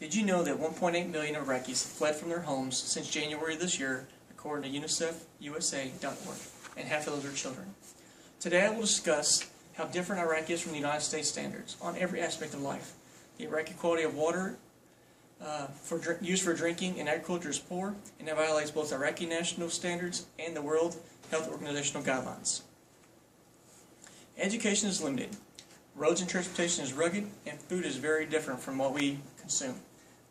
Did you know that 1.8 million Iraqis fled from their homes since January this year, according to UNICEF-USA.org, and half of those are children? Today I will discuss how different Iraq is from the United States standards on every aspect of life. The Iraqi quality of water used for drinking and agriculture is poor, and it violates both Iraqi national standards and the World Health Organizational guidelines. Education is limited. Roads and transportation is rugged, and food is very different from what we consume.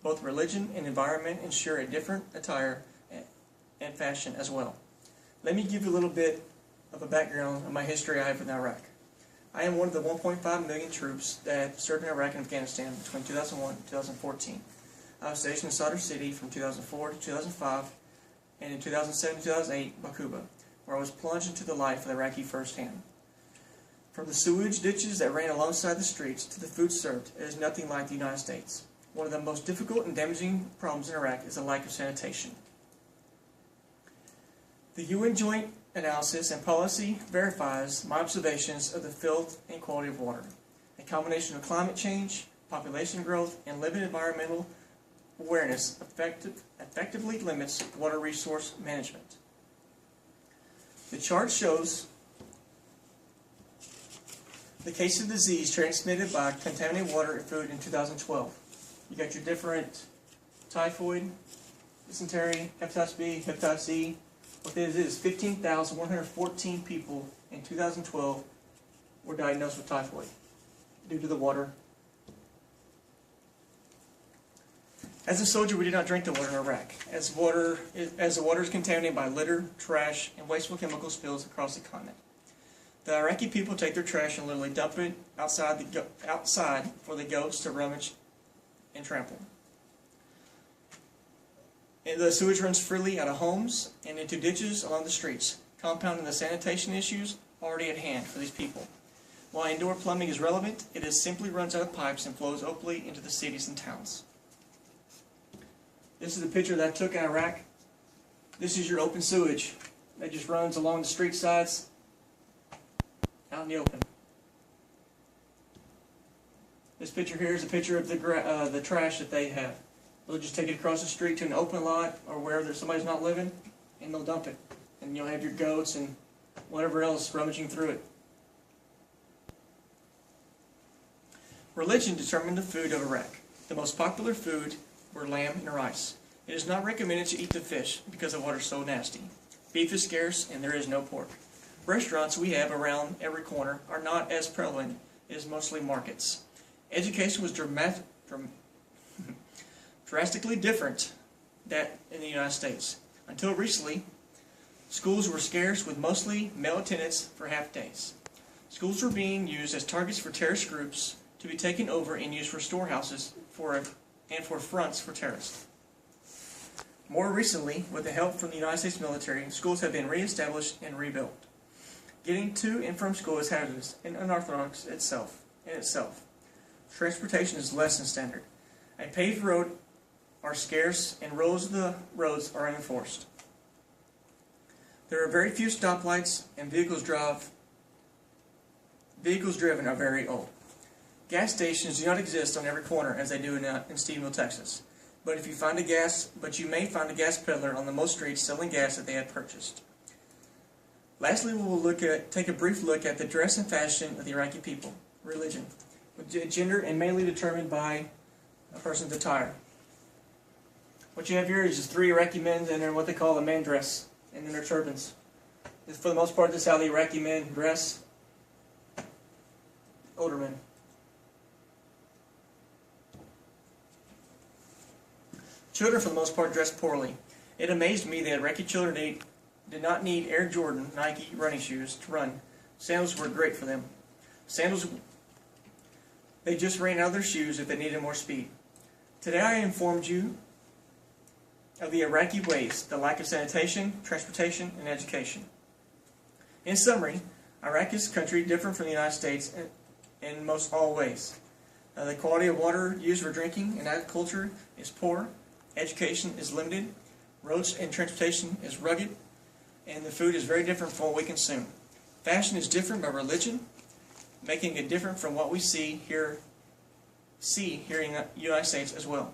Both religion and environment ensure a different attire and fashion as well. Let me give you a little bit of a background of my history I have in Iraq. I am one of the 1.5 million troops that served in Iraq and Afghanistan between 2001 and 2014. I was stationed in Sadr City from 2004 to 2005, and in 2007 to 2008, Bakuba, where I was plunged into the life of the Iraqi firsthand. From the sewage ditches that ran alongside the streets to the food served, it is nothing like the United States. One of the most difficult and damaging problems in Iraq is the lack of sanitation. The UN Joint Analysis and Policy verifies my observations of the filth and quality of water. A combination of climate change, population growth, and limited environmental awareness effectively limits water resource management. The chart shows the case of disease transmitted by contaminated water and food in 2012. You got your different typhoid, dysentery, hepatitis B, hepatitis C. What it is 15,114 people in 2012 were diagnosed with typhoid due to the water. As a soldier, we did not drink the water in Iraq, as the water is contaminated by litter, trash, and wasteful chemical spills across the continent. The Iraqi people take their trash and literally dump it outside for the goats to rummage and trample. And the sewage runs freely out of homes and into ditches along the streets, compounding the sanitation issues already at hand for these people. While indoor plumbing is relevant, it simply runs out of pipes and flows openly into the cities and towns. This is a picture that I took in Iraq. This is your open sewage that just runs along the street sides out in the open. This picture here is a picture of the trash that they have. They'll just take it across the street to an open lot or where somebody's not living, and they'll dump it. And you'll have your goats and whatever else rummaging through it. Religion determined the food of Iraq. The most popular food were lamb and rice. It is not recommended to eat the fish because the water is so nasty. Beef is scarce and there is no pork. Restaurants we have around every corner are not as prevalent. It is mostly markets. Education was drastically different than in the United States. Until recently, schools were scarce with mostly male attendance for half days. Schools were being used as targets for terrorist groups to be taken over and used for storehouses and for fronts for terrorists. More recently, with the help from the United States military, schools have been reestablished and rebuilt. Getting to and from school is hazardous and unorthodox in itself. Transportation is less than standard. A paved road are scarce and rows of the roads are unenforced. There are very few stoplights and vehicles driven are very old. Gas stations do not exist on every corner as they do in Stephenville, Texas. But you may find a gas peddler on the most streets selling gas that they had purchased. Lastly, we will take a brief look at the dress and fashion of the Iraqi people. Religion, with gender and mainly determined by a person's attire. What you have here is just 3 Iraqi men in what they call a man dress, and in their turbans. For the most part, this is how the Iraqi men dress. Older men. Children, for the most part, dress poorly. It amazed me that Iraqi children did not need Air Jordan Nike running shoes to run. Sandals were great for them. They just ran out of their shoes if they needed more speed. Today I informed you of the Iraqi ways, the lack of sanitation, transportation, and education. In summary, Iraq is a country different from the United States in most all ways. The quality of water used for drinking and agriculture is poor. Education is limited. Roads and transportation is rugged. And the food is very different from what we consume. Fashion is different by religion, making it different from what we see here in the United States as well.